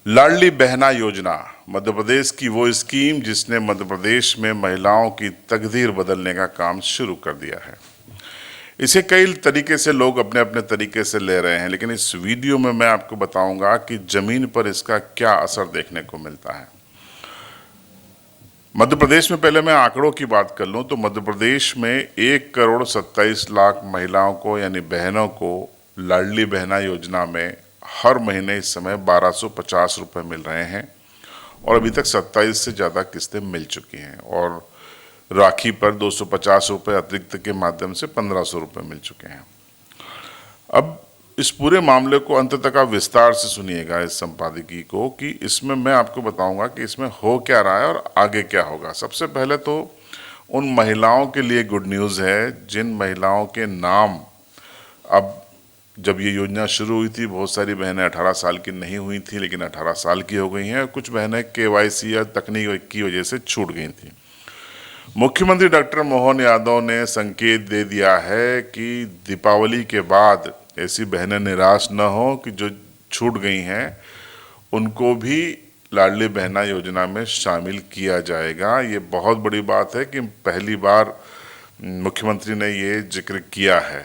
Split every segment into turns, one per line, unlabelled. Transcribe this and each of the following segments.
लाडली बहना योजना मध्य प्रदेश की वो स्कीम जिसने मध्य प्रदेश में महिलाओं की तकदीर बदलने का काम शुरू कर दिया है। इसे कई तरीके से लोग अपने अपने तरीके से ले रहे हैं, लेकिन इस वीडियो में मैं आपको बताऊंगा कि जमीन पर इसका क्या असर देखने को मिलता है। मध्य प्रदेश में पहले मैं आंकड़ों की बात कर लूं तो मध्य प्रदेश में 1,27,00,000 महिलाओं को यानी बहनों को लाडली बहना योजना में हर महीने इस समय 1,250 रुपये मिल रहे हैं और अभी तक 27 से ज़्यादा किस्तें मिल चुकी हैं और राखी पर 250 रुपये अतिरिक्त के माध्यम से 1,500 रुपये मिल चुके हैं। अब इस पूरे मामले को अंत तक आप विस्तार से सुनिएगा इस संपादकीय को कि इसमें मैं आपको बताऊंगा कि इसमें हो क्या रहा है और आगे क्या होगा। सबसे पहले तो उन महिलाओं के लिए गुड न्यूज़ है जिन महिलाओं के नाम, अब जब ये योजना शुरू हुई थी बहुत सारी बहनें 18 साल की नहीं हुई थी लेकिन 18 साल की हो गई हैं। कुछ बहनें केवाईसी या तकनीक की वजह से छूट गई थी। मुख्यमंत्री डॉक्टर मोहन यादव ने संकेत दे दिया है कि दीपावली के बाद ऐसी बहनें निराश न हो कि जो छूट गई हैं उनको भी लाडली बहना योजना में शामिल किया जाएगा। ये बहुत बड़ी बात है कि पहली बार मुख्यमंत्री ने ये जिक्र किया है।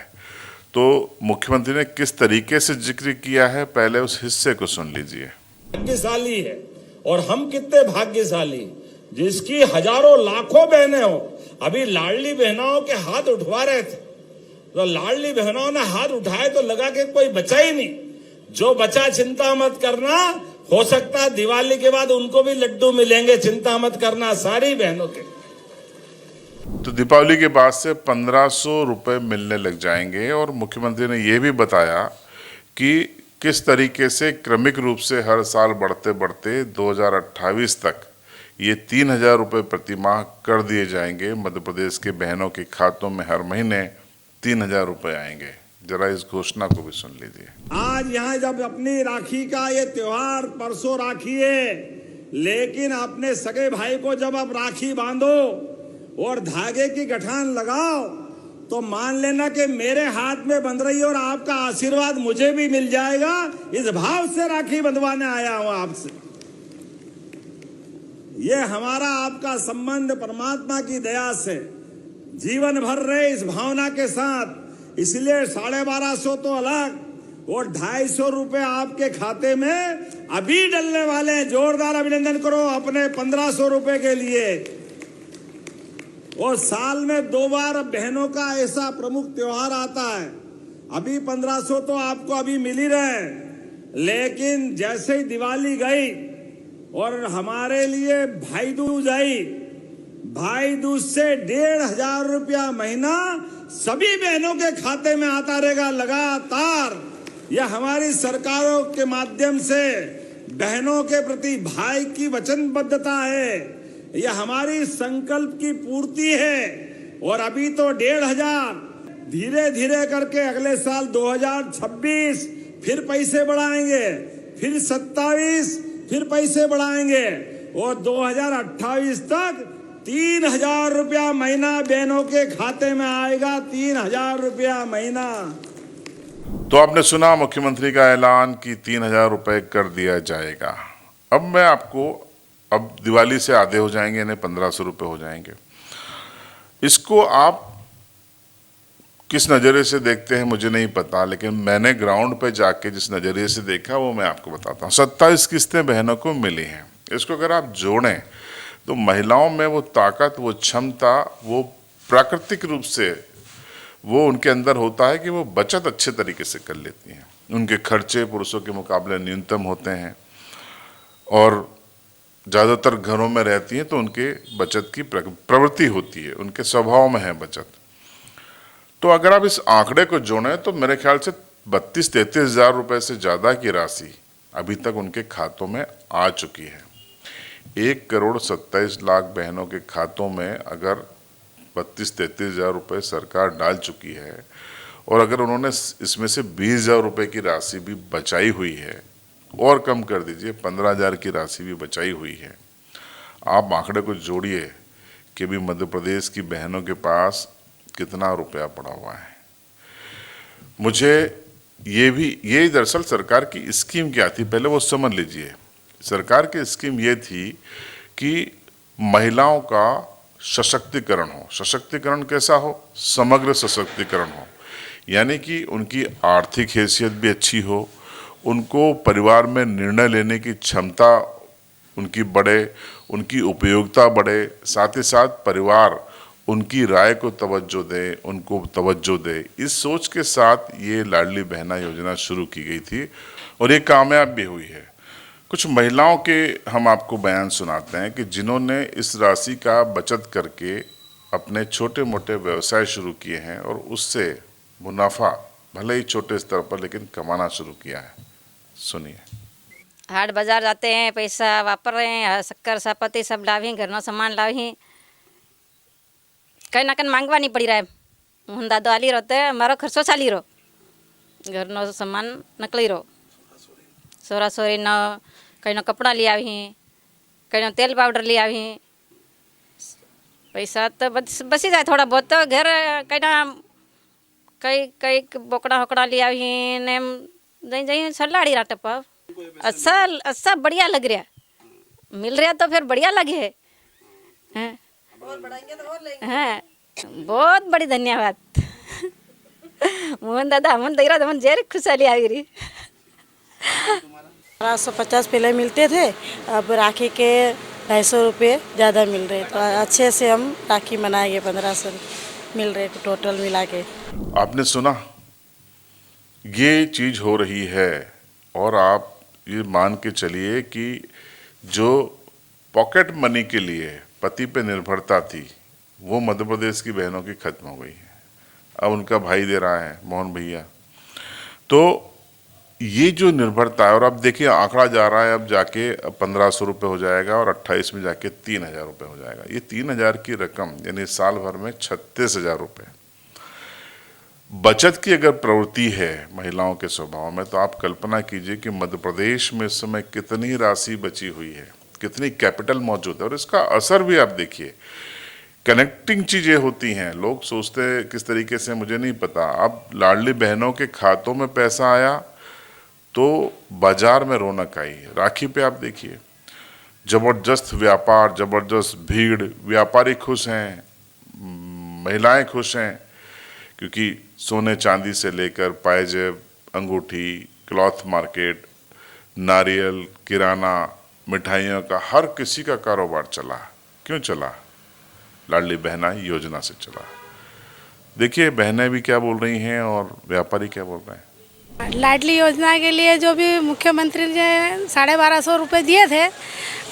तो मुख्यमंत्री ने किस तरीके से जिक्र किया है, पहले उस हिस्से को सुन लीजिए।
भाग्यशाली है और हम कितने भाग्यशाली जिसकी हजारों लाखों बहनें हो। अभी लाडली बहनाओं के हाथ उठवा रहे थे तो लाडली बहनों ने हाथ उठाए तो लगा कि कोई बचा ही नहीं। जो बचा चिंता मत करना, हो सकता है दिवाली के बाद उनको भी लड्डू मिलेंगे, चिंता मत करना सारी बहनों के।
तो दीपावली के बाद से 1,500 रुपये मिलने लग जाएंगे और मुख्यमंत्री ने यह भी बताया कि किस तरीके से क्रमिक रूप से हर साल बढ़ते बढ़ते 2028 तक ये 3,000 रुपये प्रति माह कर दिए जाएंगे। मध्य प्रदेश के बहनों के खातों में हर महीने 3,000 रुपये आएंगे। जरा इस घोषणा को भी सुन लीजिए।
आज यहाँ जब अपनी राखी का ये त्योहार, परसों राखी है, लेकिन अपने सगे भाई को जब आप राखी बांधो और धागे की गठान लगाओ तो मान लेना कि मेरे हाथ में बंध रही है और आपका आशीर्वाद मुझे भी मिल जाएगा। इस भाव से राखी बंधवाने आया हूं आपसे। ये हमारा आपका संबंध परमात्मा की दया से जीवन भर रहे इस भावना के साथ। इसलिए 1,250 तो अलग और 250 रुपए आपके खाते में अभी डलने वाले हैं। जोरदार अभिनंदन करो अपने 1,500 रुपए के लिए। और साल में 2 बार बहनों का ऐसा प्रमुख त्योहार आता है। अभी 1,500 तो आपको अभी मिल ही रहे, लेकिन जैसे ही दिवाली गई और हमारे लिए भाई दूज आई, भाई दूज से 1,500 रुपया महीना सभी बहनों के खाते में आता रहेगा लगातार। यह हमारी सरकारों के माध्यम से बहनों के प्रति भाई की वचनबद्धता है। यह हमारी संकल्प की पूर्ति है। और अभी तो 1,500, धीरे धीरे करके अगले साल 2026 फिर पैसे बढ़ाएंगे, फिर 27 फिर पैसे बढ़ाएंगे और 2028 तक 3,000 रुपया महीना बहनों के खाते में आएगा। 3,000 रुपया महीना।
तो आपने सुना मुख्यमंत्री का ऐलान कि 3,000 रुपये कर दिया जाएगा। अब मैं आपको, अब दिवाली से आधे हो जाएंगे, यानी 1,500 रुपये हो जाएंगे। इसको आप किस नज़रिए से देखते हैं मुझे नहीं पता, लेकिन मैंने ग्राउंड पे जाके जिस नज़रिए से देखा वो मैं आपको बताता हूँ। 27 किस्तें बहनों को मिली हैं। इसको अगर आप जोड़ें तो महिलाओं में वो ताकत, वो क्षमता, वो प्राकृतिक रूप से वो उनके अंदर होता है कि वो बचत अच्छे तरीके से कर लेती हैं। उनके खर्चे पुरुषों के मुकाबले न्यूनतम होते हैं और ज़्यादातर घरों में रहती हैं तो उनके बचत की प्रवृत्ति होती है, उनके स्वभाव में है बचत। तो अगर आप इस आंकड़े को जोड़ें तो मेरे ख्याल से 32-33 हज़ार रुपये से ज़्यादा की राशि अभी तक उनके खातों में आ चुकी है। 1,27,00,000 बहनों के खातों में अगर 32-33 हज़ार रुपये सरकार डाल चुकी है और अगर उन्होंने इसमें से 20,000 रुपये की राशि भी बचाई हुई है, और कम कर दीजिए 15,000 की राशि भी बचाई हुई है, आप आंकड़े को जोड़िए कि भी मध्य प्रदेश की बहनों के पास कितना रुपया पड़ा हुआ है। मुझे ये दरअसल सरकार की स्कीम क्या थी पहले वो समझ लीजिए। सरकार की स्कीम ये थी कि महिलाओं का सशक्तिकरण हो। सशक्तिकरण कैसा हो? समग्र सशक्तिकरण हो, यानी कि उनकी आर्थिक हैसियत भी अच्छी हो, उनको परिवार में निर्णय लेने की क्षमता उनकी बढ़े, उनकी उपयोगिता बढ़े, साथ ही साथ परिवार उनकी राय को तवज्जो दे, उनको तवज्जो दे। इस सोच के साथ ये लाडली बहना योजना शुरू की गई थी और ये कामयाब भी हुई है। कुछ महिलाओं के हम आपको बयान सुनाते हैं कि जिन्होंने इस राशि का बचत करके अपने छोटे मोटे व्यवसाय शुरू किए हैं और उससे मुनाफा भले ही छोटे स्तर पर लेकिन कमाना शुरू किया है। सुनिए।
हाट बाजार जाते हैं, पैसा वापर रहे हैं, शक्कर सापत्ती सब लावी, घरનો सामान लावी, કઈ ના કઈ માંગવા નહીં પડી રહ્યા. હું દાદો આલી રહો તે મારો ખર્ચો ચાલી રહ્યો, ઘરનો સામાન નકળી રહ્યો, સોરા સોરીનો કઈનો કપડા લઈ આવી, કઈનો તેલ પાવડર લઈ આવી, પૈસા તો બસી જાય થોડા બહુત, તો ઘર કઈના કઈ કઈ બોકડા હોકડા લઈ આવી ને એમ જઈ જઈ સલાડી રા ટપા. अच्छा अच्छा बढ़िया लग रहा, मिल रहा तो फिर बढ़िया लगे हैं। हाँ, बहुत बड़ी धन्यवाद मोहन दादा, हम देख रहा था जेर खुशहाली आ रही।
1250 पहले मिलते थे, अब राखी के 250 रुपये ज़्यादा मिल रहे, तो अच्छे से हम राखी मनाएंगे। 1500 मिल रहे टोटल मिला के।
आपने सुना, ये चीज हो रही है और आप ये मान के चलिए कि जो पॉकेट मनी के लिए पति पे निर्भरता थी वो मध्य प्रदेश की बहनों की खत्म हो गई है। अब उनका भाई दे रहा है, मोहन भैया। तो ये जो निर्भरता है, और अब देखिए आंकड़ा जा रहा है, अब जाके 1500 रुपये हो जाएगा और 28 में जाके 3000 रुपये हो जाएगा। ये 3000 की रकम यानी साल भर में 36,000 रुपये बचत की अगर प्रवृत्ति है महिलाओं के स्वभाव में, तो आप कल्पना कीजिए कि मध्य प्रदेश में इस समय कितनी राशि बची हुई है, कितनी कैपिटल मौजूद है। और इसका असर भी आप देखिए, कनेक्टिंग चीजें होती हैं। लोग सोचते किस तरीके से मुझे नहीं पता। अब लाडली बहनों के खातों में पैसा आया तो बाजार में रौनक आई। राखी पे आप देखिए, जबरदस्त व्यापार, जबरदस्त भीड़, व्यापारी खुश हैं, महिलाएं खुश हैं, क्योंकि सोने चांदी से लेकर पायजेब, अंगूठी, क्लॉथ मार्केट, नारियल, किराना, मिठाइयों का हर किसी का कारोबार चला। क्यों चला? लाडली बहना योजना से चला। देखिए बहनें भी क्या बोल रही हैं और व्यापारी क्या बोल रहे हैं।
लाडली योजना के लिए जो भी मुख्यमंत्री ने 1250 रुपये दिए थे,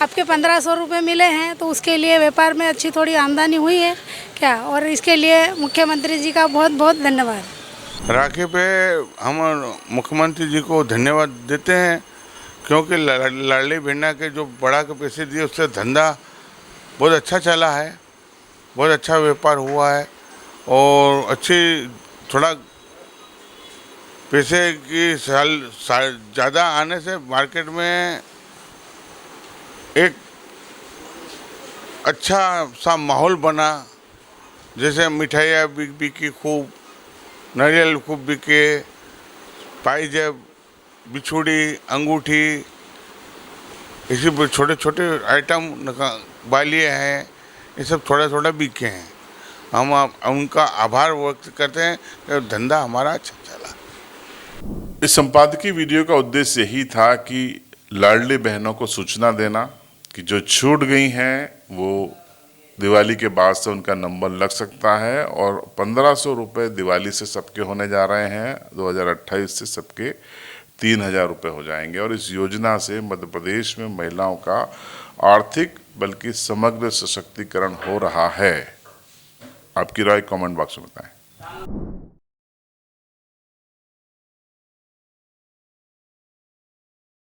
आपके 1500 रुपये मिले हैं, तो उसके लिए व्यापार में अच्छी थोड़ी आमदनी हुई है क्या, और इसके लिए मुख्यमंत्री जी का बहुत बहुत धन्यवाद।
राखी पे हम मुख्यमंत्री जी को धन्यवाद देते हैं, क्योंकि लाडली बहना के जो बढ़ा के पैसे दिए उससे धंधा बहुत अच्छा चला है, बहुत अच्छा व्यापार हुआ है और अच्छी थोड़ा पैसे की साल ज़्यादा आने से मार्केट में एक अच्छा सा माहौल बना। जैसे मिठाइयाँ बिकी खूब, नारियल खूब बिके, पायजेब, बिछुड़ी, अंगूठी, इसी छोटे छोटे आइटम बालियाँ हैं, ये सब थोड़ा थोड़ा बिके हैं। हम उनका आभार व्यक्त करते हैं कि धंधा हमारा अच्छा चला।
इस संपादकीय वीडियो का उद्देश्य यही था कि लाडली बहनों को सूचना देना कि जो छूट गई हैं वो दिवाली के बाद से उनका नंबर लग सकता है, और 1500 रुपये दिवाली से सबके होने जा रहे हैं, 2028 से सबके 3000 रुपये हो जाएंगे। और इस योजना से मध्य प्रदेश में महिलाओं का आर्थिक बल्कि समग्र सशक्तिकरण हो रहा है। आपकी राय कमेंट बॉक्स में बताएं।